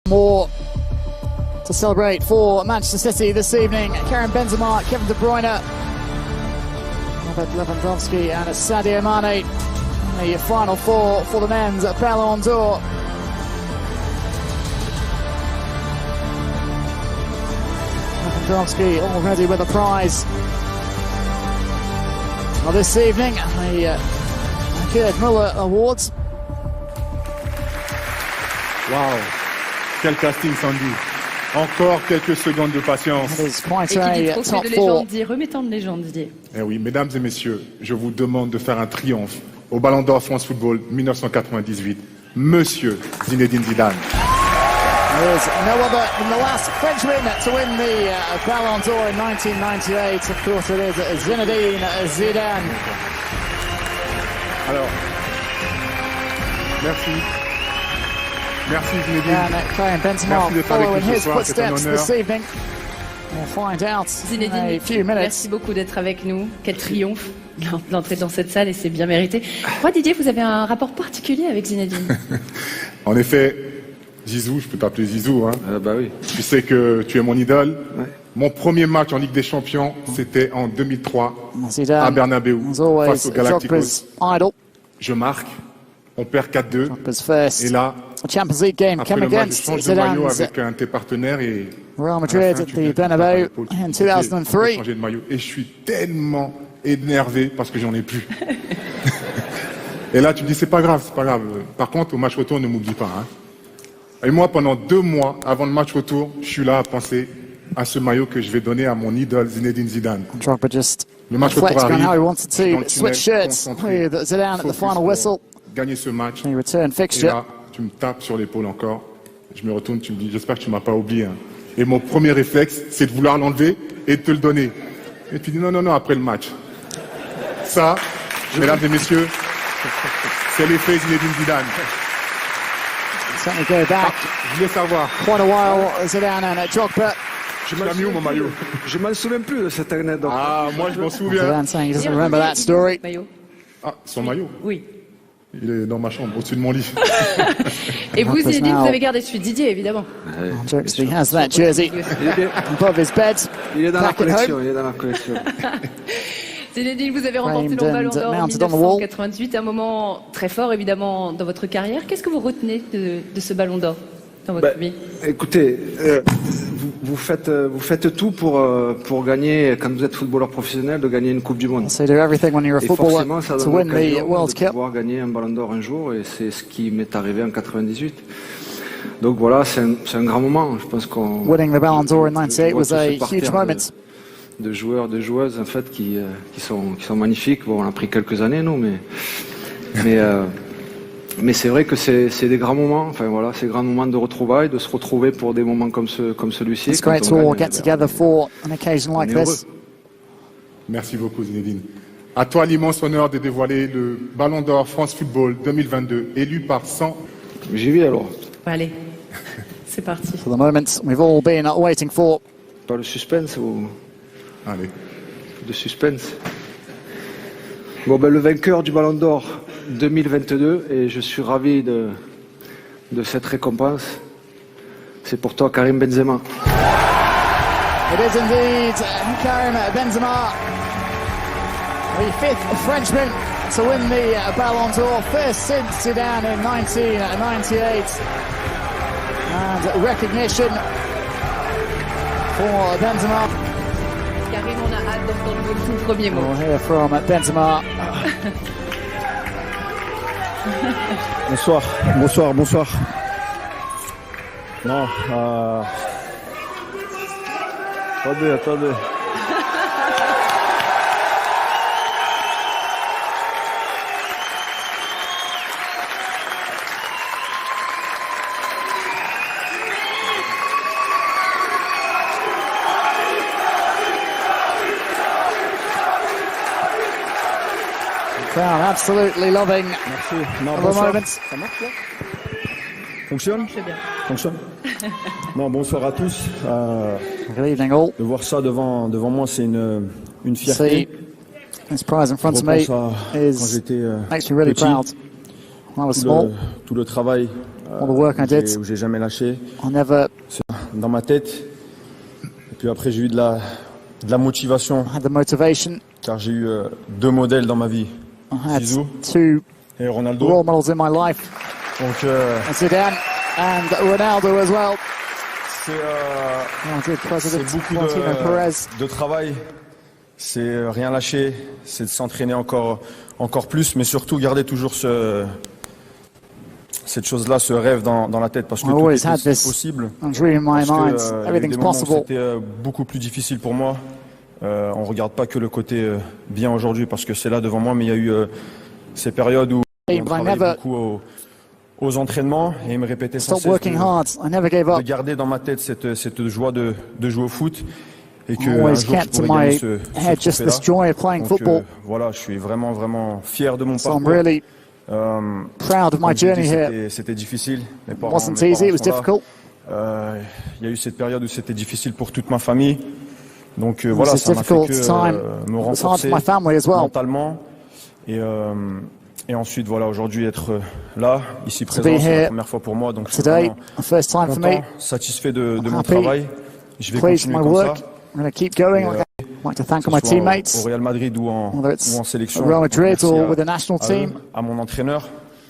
More to celebrate for Manchester City this evening. Karim Benzema, Kevin De Bruyne, Robert Lewandowski and Sadio Mane. The final four for the men's Ballon d'Or. Lewandowski already with a prize. Well, this evening, the Gerd Müller Awards. Wow, quel casting, Sandy. Encore quelques secondes de patience. It is quite Et qui dit a trophée top de four. légende dit remettant de légende, Didier. Eh oui, mesdames et messieurs, je vous demande de faire un triomphe au Ballon d'Or France Football 1998. Monsieur Zinedine Zidane. There is no other than the last Frenchman to win the Ballon d'Or in 1998. Of course, it is Zinedine Zidane. Alors, merci. Merci Zinedine. And Karim Benzema Merci d'être avec following nous ce his soir, c'est un footsteps honneur. this evening. We'll find out in Zinedine, a few minutes. merci beaucoup d'être avec nous. Quel triomphe d'entrer dans cette salle et c'est bien mérité. Moi, Didier, vous avez un rapport particulier avec Zinedine. En effet, Zizou, je peux t'appeler Zizou, hein. Bah oui. Tu sais que tu es mon idole. Ouais. Mon premier match en Ligue des Champions, c'était en 2003 à Zidane Bernabeu was always face aux Galacticos. Drogba's idol. Je marque, on perd 4-2. Drogba's first Et là, Champions League game après came le match, je against change de maillot Zidane's avec un de tes partenaires et Real à la Madrid fin, at tu the viens de taper Bernabeu l'épaule, tu in me dis, Ok, je 2003. vais changer de maillot. Et je suis tellement énervé parce que j'en ai plus. Et là, tu me dis, c'est pas grave, c'est pas grave. Par contre, au match retour, ne m'oublie pas. Hein. Et moi, pendant 2 mois avant le match retour, je suis là à penser à ce maillot que je vais donner à mon idole Zinedine Zidane. Drogba just Le match retour reflecting on arrive. how he wanted je suis dans to le switch tunnel, shirts concentré, with Zidane at the focus final pour whistle. gagner ce match. The return Et fixture. là, tu me tapes sur l'épaule encore. Je me retourne, tu me dis, j'espère que tu m'as pas oublié. Hein. Et mon premier réflexe, c'est de vouloir l'enlever et de te le donner. Et tu dis, non, non, non, après le match. Ça, mesdames et messieurs, c'est l'effet Zinedine Zidane. Certainly go back Je voulais savoir, quite a while, Zidane and Drogba. tu l'as mis où mon maillot? Je m'en souviens plus de cette anecdote. Ah, moi je m'en souviens. Zidane saying he doesn't remember that story. Maillot. Ah, son maillot, Oui. il est dans ma chambre, au-dessus de mon lit. Et vous, Drogba's Zinedine, now- vous avez gardé celui de Didier, évidemment. Jokes that he has that jersey above his bed. Il est dans la Back at collection, home. il est dans la collection. Zinedine, vous avez remporté le Framed Ballon and d'Or en mounted on the wall. 1998, un moment très fort, évidemment, dans votre carrière. Qu'est-ce que vous retenez de ce Ballon d'Or dans votre vie? Écoutez, vous faites tout pour gagner, quand vous êtes footballeur professionnel, de gagner une Coupe du Monde. So you do everything when you're a Et footballer forcément, ça to donne win the l'occasion World de Cup. pouvoir gagner un Ballon d'Or un jour, et c'est ce qui m'est arrivé en 98. Donc voilà, c'est un grand moment. Je pense qu'on Winning the Ballon d'Or in je 98 vois was tout a ce huge parterre moment. de joueurs, de joueuses en fait qui sont magnifiques. Bon, on a pris quelques années nous, mais c'est vrai que c'est des grands moments. Enfin voilà, c'est des grands moments de retrouvailles, de se retrouver pour des moments comme celui-ci. It's Quand great on to all gagne, get together for an occasion like on est this. heureux. Merci beaucoup Zinedine. À toi l'immense honneur de dévoiler le Ballon d'Or France Football 2022, élu par 100. J'y vais alors. Allez, c'est parti. For the moment we've all been waiting for. Pas le suspense ou Allez. de suspense. Bon ben le vainqueur du Ballon d'Or 2022, et je suis ravi de cette récompense. C'est pour toi Karim Benzema. It is indeed Karim Benzema, the 5th Frenchman to win the Ballon d'Or, first since Zidane in 1998. And recognition for Benzema. Karim, on a hâte d'entendre vos tout premiers mots. We'll hear from Benzema. Bonsoir, bonsoir, bonsoir. Non, attendez. Crowd absolutely loving Merci. Non, the bonsoir. moment. Ça marche là? Fonctionne? C'est bien. Fonctionne. Non, bonsoir à tous. Good evening all. De voir ça devant moi, c'est une See fierté. this prize in front of Je me repense à quand is j'étais makes me really petit, proud. When I was small, tout le travail all the work I did. où j'ai jamais lâché. I never Dans ma tête. Et puis après, j'ai eu de la motivation, had the motivation. car j'ai eu 2 modèles dans ma vie, I had Zizou 2 et role Ronaldo. models in my life, Donc Zidane and Ronaldo as well. c'est Good President beaucoup Florentino Perez. de travail, c'est rien lâcher, c'est de s'entraîner encore plus, mais surtout garder toujours cette chose-là, ce rêve dans la tête, parce que I tout always était had this possible. dream in my Parce que, mind. il y a eu des Everything's moments où possible. c'était beaucoup plus difficile pour moi. On regarde pas que le côté bien aujourd'hui, parce que c'est là devant moi, mais il y a eu ces périodes où on But I travaillait never beaucoup aux entraînements, et il me répétait sans stopped cesse working hard. I never gave de up. garder dans ma tête cette joie de jouer au foot, et que I un always jour je kept in pourrais gagner my ce head just trophée-là. this joy of playing Donc, football. voilà, je suis vraiment fier de mon So I'm parcours. really Euh, proud of my comme je journey dis, here. c'était difficile. Mes It parents, wasn't mes easy, it parents was sont là. difficult. Il y a eu cette période où c'était difficile pour toute ma famille. Donc voilà, a ça m'a fait difficult que time. me It was hard renforcer for my family as well. mentalement. Et ensuite, voilà, aujourd'hui, être là, ici be présent, c'est la here première fois pour moi. Donc je suis Today, vraiment the first time for me. content, satisfait de mon happy, travail. Je vais Pleased with continuer my comme work. ça. I'm going to keep going. Et, I'd like to thank Que all my ce soit teammates, au Real Madrid ou whether it's en sélection. at Real Madrid Merci or with the national à eux, team. à mon entraîneur,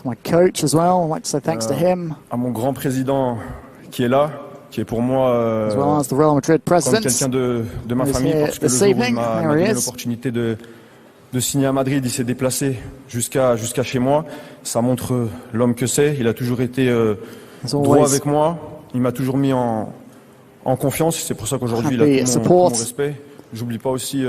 To my coach as well. I'd like to say thanks to him, à mon grand président qui est là, qui est pour moi as well as the Real Madrid comme president. quelqu'un de ma Who's famille, here parce que le this jour où il evening. m'a There he donné is. l'opportunité de signer à Madrid, il s'est déplacé jusqu'à chez moi. Ça montre l'homme que c'est. Il a toujours été As droit always, avec moi. Il m'a toujours mis en confiance. C'est pour ça qu'aujourd'hui, il Happy a tout support. mon respect. J'oublie pas aussi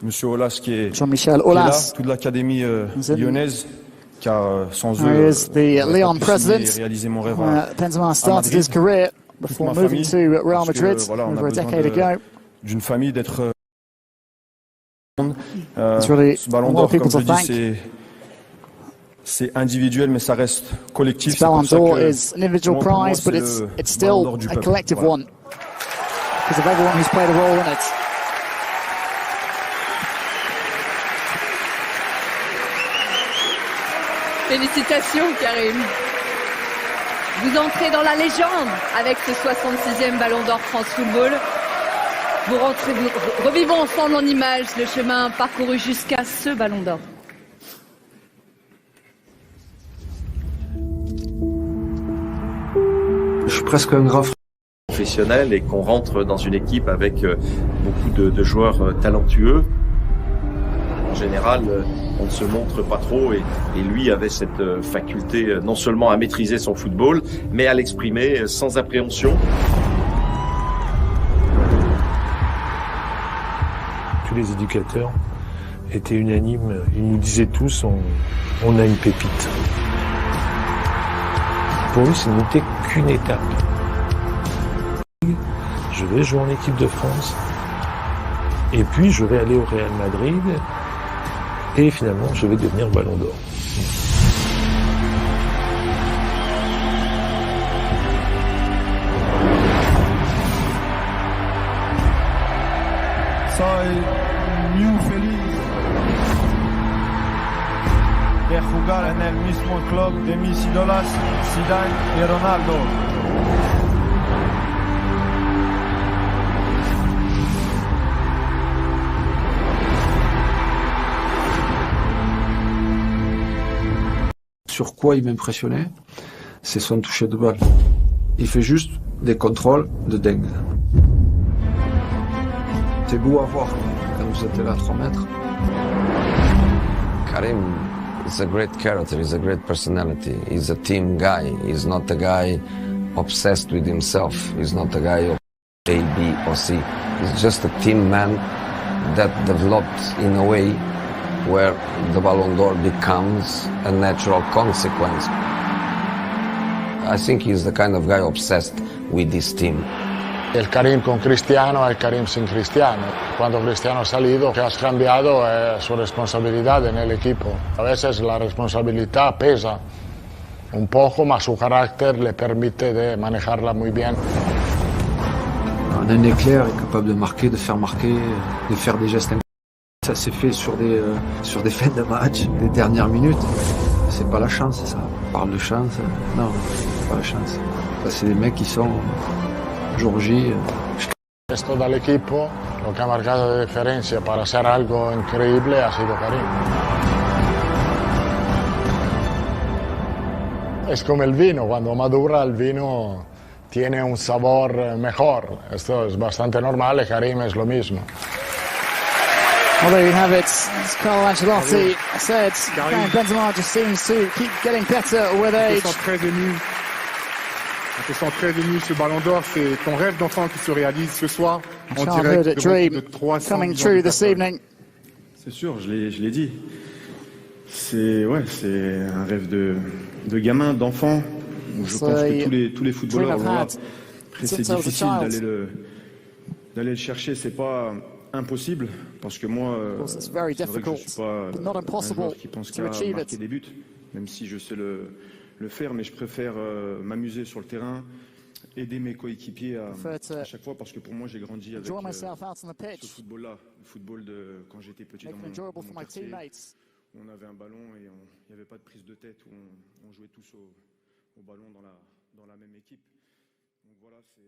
Monsieur Aulas qui est Jean-Michel qui est là, Aulas. toute l'académie in- lyonnaise, car sans There eux, is the j'aurais pas Lyon pu signer president. et réaliser mon rêve. Benzema started Madrid. his career before ma moving famille, to Real parce que, Madrid voilà, on a over a besoin decade de- ago. D'une famille, d'être It's really ce ballon a lot d'or, of people comme je to dis, thank. c'est individuel, mais ça reste collectif. This C'est Ballon pour ça d'Or que, is an individual moi, pour moi, prize, but c'est it's le it's Ballon still d'Or du a peuple. collective Voilà. one because of everyone who's played a role in it. Félicitations, Karim. Vous entrez dans la légende avec ce 66e Ballon d'Or France Football. Revivons ensemble en images le chemin parcouru jusqu'à ce Ballon d'Or. Je suis presque un grand frère. Professionnel et qu'on rentre dans une équipe avec beaucoup de joueurs talentueux. En général, on ne se montre pas trop et lui avait cette faculté non seulement à maîtriser son football, mais à l'exprimer sans appréhension. Tous les éducateurs étaient unanimes, ils nous disaient tous on a une pépite. Pour eux, ce n'était qu'une étape. Je vais jouer en équipe de France et puis je vais aller au Real Madrid et finalement je vais devenir Ballon d'Or. Soy muy feliz de jugar en el mismo club de mis ídolos, Zidane y Ronaldo. Sur quoi il m'impressionnait, c'est son toucher de balle. Il fait juste des contrôles de dingue. C'est beau à voir quand vous êtes là à 3 mètres. Karim is a great character, he's a great personality. He's a team guy. He's not a guy obsessed with himself. He's not a guy of A, B or C. He's just a team man that developed in a way where the Ballon d'Or becomes a natural consequence. I think he's the kind of guy obsessed with this team. El Karim con Cristiano es el Karim sin Cristiano. Cuando Cristiano ha salido, que has cambiado su responsabilidad en el equipo. A veces la responsabilidad pesa un poco, mas su carácter le permite de manejarla muy bien. Un éclair est capable de marquer, de faire des gestes incroyables. Ça s'est fait sur des fins de match, des dernières minutes. C'est pas la chance, ça. On parle de chance. Non. pas la chance. Ça, c'est des mecs qui sont jour J. Esto del equipo, lo que ha marcado de diferencia para hacer algo increíble ha sido Karim. Es como el vino, cuando madura el vino tiene un sabor mejor. Esto es bastante normal y Karim es lo mismo. Well, there you have it. As Carlo Ancelotti said, Karim Benzema just seems to keep getting better with age. On te sent très ému, ce ballon d'or, c'est ton rêve d'enfant qui se réalise ce soir en Childhood direct dream de 300 coming millions true de this personnes. evening. C'est sûr, je l'ai dit. C'est un rêve de gamin, d'enfant. Je pense que tous les footballeurs l'ont là. Après, c'est difficile d'aller le chercher. C'est pas impossible parce que moi, c'est vrai que je suis pas un joueur qui pense qu'à marquer des buts, même si je sais le faire, mais je préfère m'amuser sur le terrain, aider mes coéquipiers à chaque fois, parce que pour moi j'ai grandi avec ce football-là, le football de quand j'étais petit dans mon quartier, où on avait un ballon et il n'y avait pas de prise de tête, où on jouait tous au ballon dans la même équipe. Donc voilà, c'est